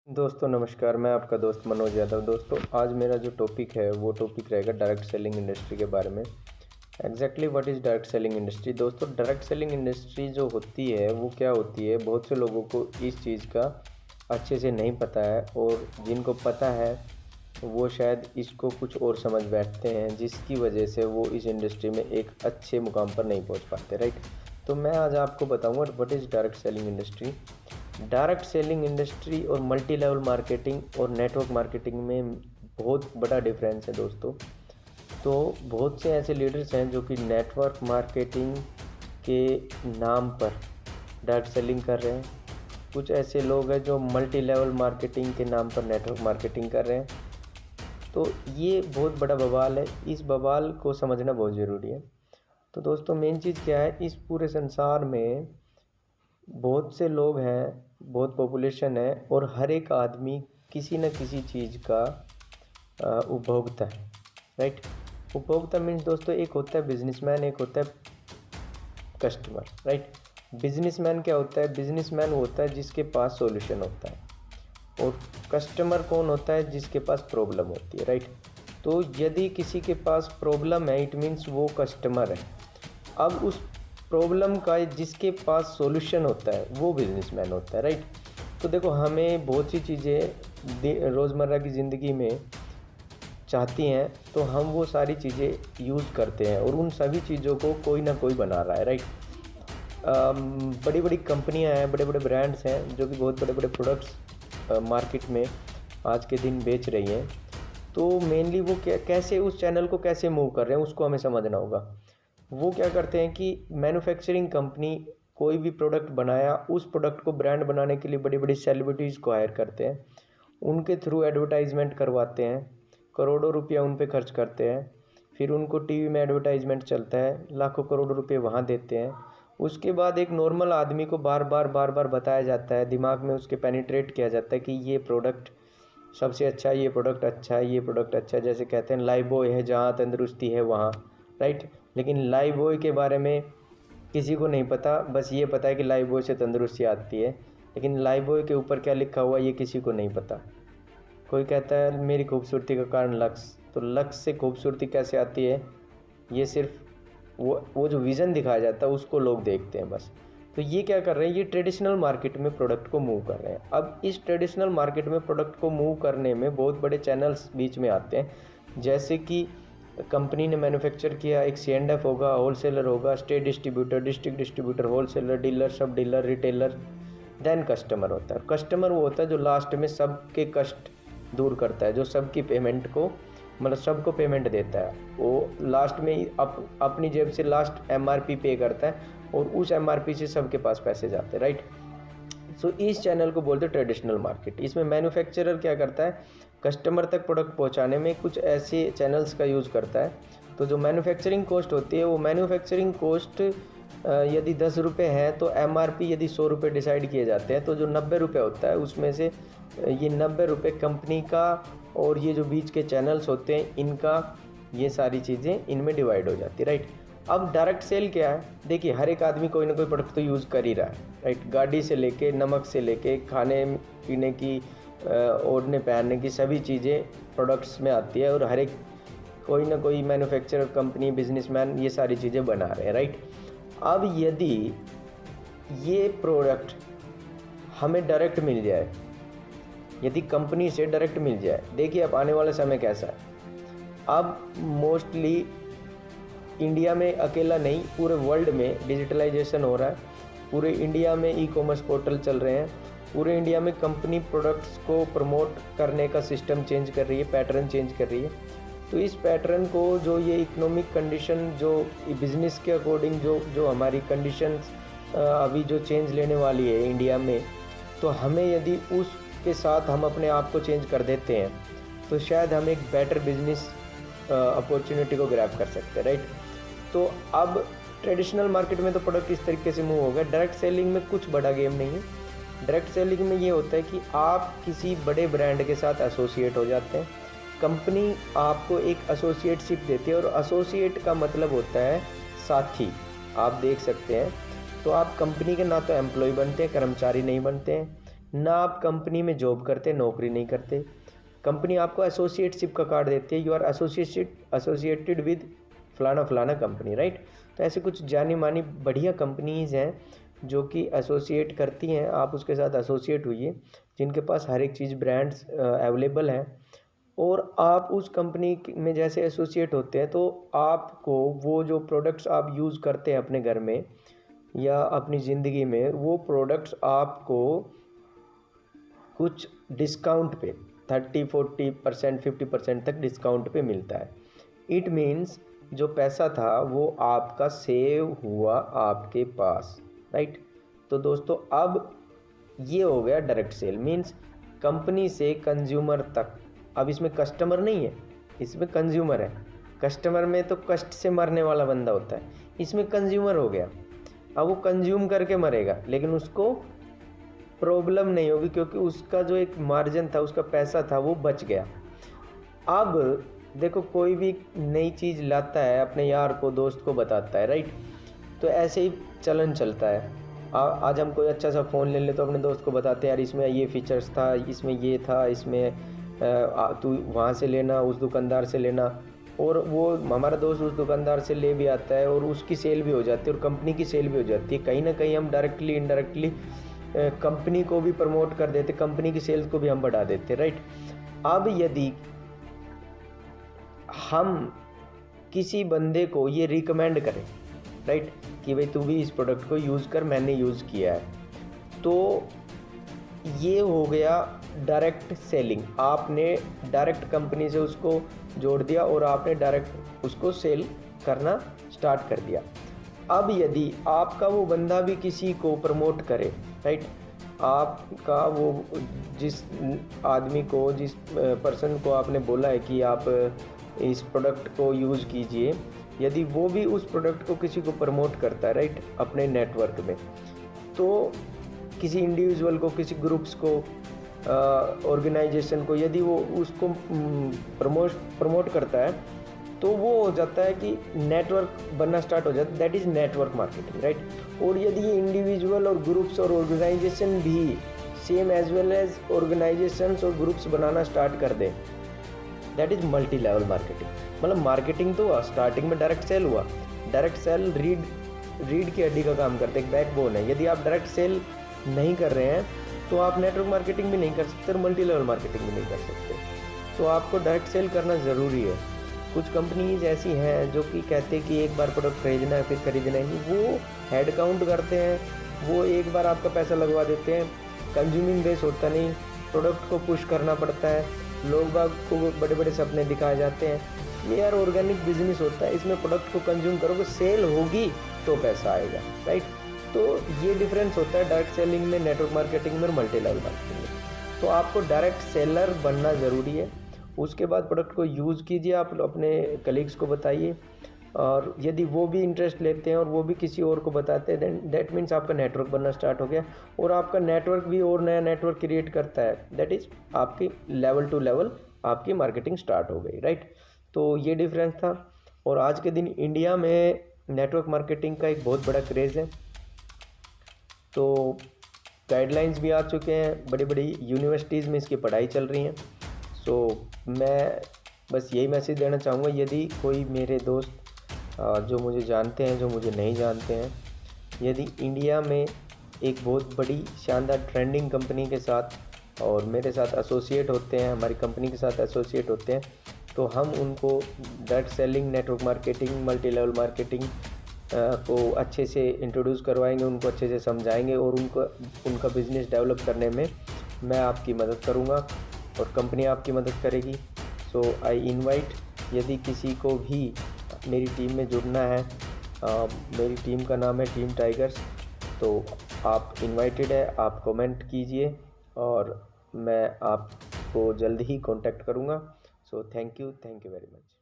दोस्तों नमस्कार, मैं आपका दोस्त मनोज यादव। दोस्तों आज मेरा जो टॉपिक है वो टॉपिक रहेगा डायरेक्ट सेलिंग इंडस्ट्री के बारे में। Exactly what is direct selling industry. दोस्तों डायरेक्ट सेलिंग इंडस्ट्री जो होती है वो क्या होती है, बहुत से लोगों को इस चीज़ का अच्छे से नहीं पता है, और जिनको पता है वो शायद इसको कुछ और समझ बैठते हैं, जिसकी वजह से वो इस इंडस्ट्री में एक अच्छे मुकाम पर नहीं पहुँच पाते। राइट, तो मैं आज आपको बताऊँगा what is direct selling industry. Direct selling industry और मल्टी लेवल मार्केटिंग और नेटवर्क मार्केटिंग में बहुत बड़ा डिफरेंस है दोस्तों। तो बहुत से ऐसे लीडर्स हैं जो कि नेटवर्क मार्केटिंग के नाम पर डायरेक्ट सेलिंग कर रहे हैं। कुछ ऐसे लोग हैं जो मल्टी लेवल मार्केटिंग के नाम पर नेटवर्क मार्केटिंग कर रहे हैं। तो ये बहुत बड़ा बवाल है, इस बवाल को समझना बहुत ज़रूरी है। तो दोस्तों मेन चीज़ क्या है, इस पूरे संसार में बहुत से लोग हैं, बहुत पॉपुलेशन है, और हर एक आदमी किसी न किसी चीज़ का उपभोक्ता है। राइट, उपभोक्ता मीन्स दोस्तों एक होता है बिजनेसमैन, एक होता है कस्टमर। राइट, बिजनेसमैन क्या होता है? बिजनेसमैन वो होता है जिसके पास सॉल्यूशन होता है, और कस्टमर कौन होता है? जिसके पास प्रॉब्लम होती है। राइट, तो यदि किसी के पास प्रॉब्लम है इट मीन्स वो कस्टमर है। अब उस प्रॉब्लम का जिसके पास सॉल्यूशन होता है वो बिजनेसमैन होता है। राइट, तो देखो हमें बहुत सी चीज़ें रोज़मर्रा की ज़िंदगी में चाहती हैं, तो हम वो सारी चीज़ें यूज़ करते हैं, और उन सभी चीज़ों को कोई ना कोई बना रहा है। राइट, बड़ी बड़ी कंपनियां हैं, बड़े बड़े ब्रांड्स हैं जो कि बहुत बड़े बड़े प्रोडक्ट्स मार्केट में आज के दिन बेच रही हैं। तो मेनली वो कैसे उस चैनल को कैसे मूव कर रहे हैं उसको हमें समझना होगा। वो क्या करते हैं कि मैन्युफैक्चरिंग कंपनी कोई भी प्रोडक्ट बनाया, उस प्रोडक्ट को ब्रांड बनाने के लिए बड़ी बड़ी सेलिब्रिटीज़ को हायर करते हैं, उनके थ्रू एडवर्टाइजमेंट करवाते हैं, करोड़ों रुपया उन पे खर्च करते हैं, फिर उनको टीवी में एडवर्टाइजमेंट चलता है, लाखों करोड़ों रुपये वहाँ देते हैं। उसके बाद एक नॉर्मल आदमी को बार बार बताया जाता है, दिमाग में उसके पेनिट्रेट किया जाता है कि ये प्रोडक्ट सबसे अच्छा है, ये प्रोडक्ट अच्छा है, ये प्रोडक्ट अच्छा है। जैसे कहते हैं लाइफ बॉय है, जहाँ तंदुरुस्ती है वहाँ। राइट, लेकिन लाइफ बॉय के बारे में किसी को नहीं पता, बस ये पता है कि लाइफ बॉय से तंदुरुस्ती आती है, लेकिन लाइफ बॉय के ऊपर क्या लिखा हुआ ये किसी को नहीं पता। कोई कहता है मेरी खूबसूरती का कारण लक्स, तो लक्स से खूबसूरती कैसे आती है, ये सिर्फ वो जो विज़न दिखाया जाता है उसको लोग देखते हैं बस। तो ये क्या कर रहे हैं, ये ट्रेडिशनल मार्केट में प्रोडक्ट को मूव कर रहे हैं। अब इस ट्रेडिशनल मार्केट में प्रोडक्ट को मूव करने में बहुत बड़े चैनल्स बीच में आते हैं, जैसे कि कंपनी ने मैन्युफैक्चर किया, एक C&F होगा, होलसेलर होगा, state distributor, district distributor, wholesaler, dealer, सब डीलर, रिटेलर, देन कस्टमर होता है। कस्टमर वो होता है जो लास्ट में सबके कष्ट दूर करता है, जो सबकी पेमेंट को मतलब सबको पेमेंट देता है। वो लास्ट में अपनी जेब से लास्ट MRP पे करता है, और उस MRP से सबके पास पैसे जाते हैं। राइट, सो इस चैनल को बोलते हैं ट्रेडिशनल मार्केट। इसमें मैन्युफैक्चरर क्या करता है, कस्टमर तक प्रोडक्ट पहुंचाने में कुछ ऐसे चैनल्स का यूज़ करता है। तो जो मैन्युफैक्चरिंग कॉस्ट होती है, वो मैन्युफैक्चरिंग कॉस्ट यदि 10 रुपये है तो MRP यदि 100 रुपये डिसाइड किए जाते हैं, तो जो 90 रुपये होता है उसमें से ये 90 रुपये कंपनी का, और ये जो बीच के चैनल्स होते हैं इनका, ये सारी चीज़ें इनमें डिवाइड हो जाती है। राइट, अब डायरेक्ट सेल क्या है, देखिए हर एक आदमी कोई ना कोई प्रोडक्ट तो यूज़ कर ही रहा है। राइट, गाड़ी से लेके, नमक से लेके, खाने पीने की, ओढ़ने पहनने की सभी चीज़ें प्रोडक्ट्स में आती है, और हर एक कोई ना कोई मैन्युफैक्चरर कंपनी, बिजनेसमैन ये सारी चीज़ें बना रहे हैं। राइट, अब यदि ये प्रोडक्ट हमें डायरेक्ट मिल जाए, यदि कंपनी से डायरेक्ट मिल जाए, देखिए अब आने वाला समय कैसा है। अब मोस्टली इंडिया में अकेला नहीं, पूरे वर्ल्ड में डिजिटलाइजेशन हो रहा है। पूरे इंडिया में ई-कॉमर्स पोर्टल चल रहे हैं। पूरे इंडिया में कंपनी प्रोडक्ट्स को प्रमोट करने का सिस्टम चेंज कर रही है, पैटर्न चेंज कर रही है। तो इस पैटर्न को, जो ये इकोनॉमिक कंडीशन, जो बिज़नेस के अकॉर्डिंग जो हमारी कंडीशंस अभी जो चेंज लेने वाली है इंडिया में, तो हमें यदि उसके साथ हम अपने आप को चेंज कर देते हैं तो शायद हम एक बेटर बिजनेस अपॉर्चुनिटी को ग्रैब कर सकते हैं। राइट, तो अब ट्रेडिशनल मार्केट में तो प्रोडक्ट इस तरीके से मूव हो गया। डायरेक्ट सेलिंग में कुछ बड़ा गेम नहीं है। डायरेक्ट सेलिंग में ये होता है कि आप किसी बड़े ब्रांड के साथ एसोसिएट हो जाते हैं, कंपनी आपको एक एसोसिएटशिप देती है, और एसोसिएट का मतलब होता है साथी। आप देख सकते हैं, तो आप कंपनी के ना तो एम्प्लॉय बनते हैं, कर्मचारी नहीं बनते हैं, ना आप कंपनी में जॉब करते, नौकरी नहीं करते, कंपनी आपको एसोसिएटशिप का कार्ड देती है, यू आर एसोसिएटेड विद फलाना फलाना कंपनी, राइट। तो ऐसे कुछ जानी मानी बढ़िया कंपनीज़ हैं जो कि एसोसिएट करती हैं, आप उसके साथ एसोसिएट हुइए, जिनके पास हर एक चीज़ ब्रांड्स अवेलेबल हैं, और आप उस कंपनी में जैसे एसोसिएट होते हैं तो आपको वो जो प्रोडक्ट्स आप यूज़ करते हैं अपने घर में या अपनी ज़िंदगी में, वो प्रोडक्ट्स आपको कुछ डिस्काउंट पे 30-40% 50% तक डिस्काउंट पे मिलता है। इट मीन्स जो पैसा था वो आपका सेव हुआ आपके पास, राइट। तो दोस्तों अब ये हो गया डायरेक्ट सेल, मीन्स कंपनी से कंज्यूमर तक। अब इसमें कस्टमर नहीं है, इसमें कंज्यूमर है। कस्टमर में तो कष्ट से मरने वाला बंदा होता है, इसमें कंज्यूमर हो गया। अब वो कंज्यूम करके मरेगा, लेकिन उसको प्रॉब्लम नहीं होगी क्योंकि उसका जो एक मार्जिन था, उसका पैसा था, वो बच गया। अब देखो, कोई भी नई चीज़ लाता है अपने यार को, दोस्त को बताता है, राइट। तो ऐसे ही चलन चलता है। आज हम कोई अच्छा सा फ़ोन ले ले तो अपने दोस्त को बताते हैं, यार इसमें ये फीचर्स था, इसमें ये था, इसमें तू वहाँ से लेना, उस दुकानदार से लेना। और वो हमारा दोस्त उस दुकानदार से ले भी आता है और उसकी सेल भी हो जाती है और कंपनी की सेल भी हो जाती है। कहीं ना कहीं हम डायरेक्टली इनडायरेक्टली कंपनी को भी प्रमोट कर देते, कंपनी की सेल्स को भी हम बढ़ा देते, राइट। अब यदि हम किसी बंदे को ये रिकमेंड करें, राइट, कि भाई तू भी इस प्रोडक्ट को यूज़ कर, मैंने यूज़ किया है, तो ये हो गया डायरेक्ट सेलिंग। आपने डायरेक्ट कंपनी से उसको जोड़ दिया और आपने डायरेक्ट उसको सेल करना स्टार्ट कर दिया। अब यदि आपका वो बंदा भी किसी को प्रमोट करे, राइट, आपका वो जिस आदमी को, जिस पर्सन को आपने बोला है कि आप इस प्रोडक्ट को यूज़ कीजिए, यदि वो भी उस प्रोडक्ट को किसी को प्रमोट करता है, राइट, अपने नेटवर्क में, तो किसी इंडिविजुअल को, किसी ग्रुप्स को, ऑर्गेनाइजेशन को, यदि वो उसको प्रमोट करता है, तो वो हो जाता है कि नेटवर्क बनना स्टार्ट हो जाता है, that is network marketing, right. और यदि ये इंडिविजुअल और ग्रुप्स और ऑर्गेनाइजेशन भी same as well as organizations और ग्रुप्स बनाना स्टार्ट कर दें, that is multi level marketing. मतलब मार्केटिंग तो हुआ, स्टार्टिंग में डायरेक्ट सेल हुआ। डायरेक्ट सेल रीड की हड्डी का काम करते, एक बैकबोन है। यदि आप डायरेक्ट सेल नहीं कर रहे हैं तो आप नेटवर्क मार्केटिंग भी नहीं कर सकते और मल्टी लेवल मार्केटिंग भी नहीं कर सकते। तो आपको डायरेक्ट सेल करना ज़रूरी है। कुछ कंपनीज ऐसी हैं जो कि कहते हैं कि एक बार प्रोडक्ट खरीदना है, फिर खरीदना है नहीं। वो हेड काउंट करते हैं, वो एक बार आपका पैसा लगवा देते हैं। कंज्यूमिंग बेस होता नहीं, प्रोडक्ट को पुश करना पड़ता है, लोग बाग को बड़े बड़े सपने दिखाए जाते हैं। ये यार ऑर्गेनिक बिजनेस होता है, इसमें प्रोडक्ट को कंज्यूम करोगे, सेल होगी तो पैसा आएगा, राइट। तो ये डिफरेंस होता है डायरेक्ट सेलिंग में, नेटवर्क मार्केटिंग में और मल्टी लेवल मार्केटिंग में। तो आपको डायरेक्ट सेलर बनना ज़रूरी है। उसके बाद प्रोडक्ट को यूज़ कीजिए, आप अपने कलीग्स को बताइए, और यदि वो भी इंटरेस्ट लेते हैं और वो भी किसी और को बताते हैं, देन दैट मीन्स आपका नेटवर्क बनना स्टार्ट हो गया। और आपका नेटवर्क भी और नया नेटवर्क क्रिएट करता है, दैट इज़ आपकी लेवल टू लेवल आपकी मार्केटिंग स्टार्ट हो गई, राइट। तो ये डिफरेंस था। और आज के दिन इंडिया में नेटवर्क मार्केटिंग का एक बहुत बड़ा क्रेज़ है। तो गाइडलाइंस भी आ चुके हैं, बड़ी बड़ी यूनिवर्सिटीज़ में इसकी पढ़ाई चल रही हैं। सो मैं बस यही मैसेज देना चाहूँगा, यदि कोई मेरे दोस्त जो मुझे जानते हैं, जो मुझे नहीं जानते हैं, यदि इंडिया में एक बहुत बड़ी शानदार ट्रेंडिंग कंपनी के साथ और मेरे साथ एसोसिएट होते हैं, हमारी कंपनी के साथ एसोसिएट होते हैं, तो हम उनको direct selling, network marketing, multi level marketing को अच्छे से इंट्रोड्यूस करवाएंगे, उनको अच्छे से समझाएंगे और उनका बिज़नेस डेवलप करने में मैं आपकी मदद करूंगा और कंपनी आपकी मदद करेगी। सो आई इनवाइट, यदि किसी को भी मेरी टीम में जुड़ना है, मेरी टीम का नाम है टीम टाइगर्स, तो आप इनवाइटेड है। आप कमेंट कीजिए और मैं आपको जल्द ही कांटेक्ट करूंगा। So thank you very much.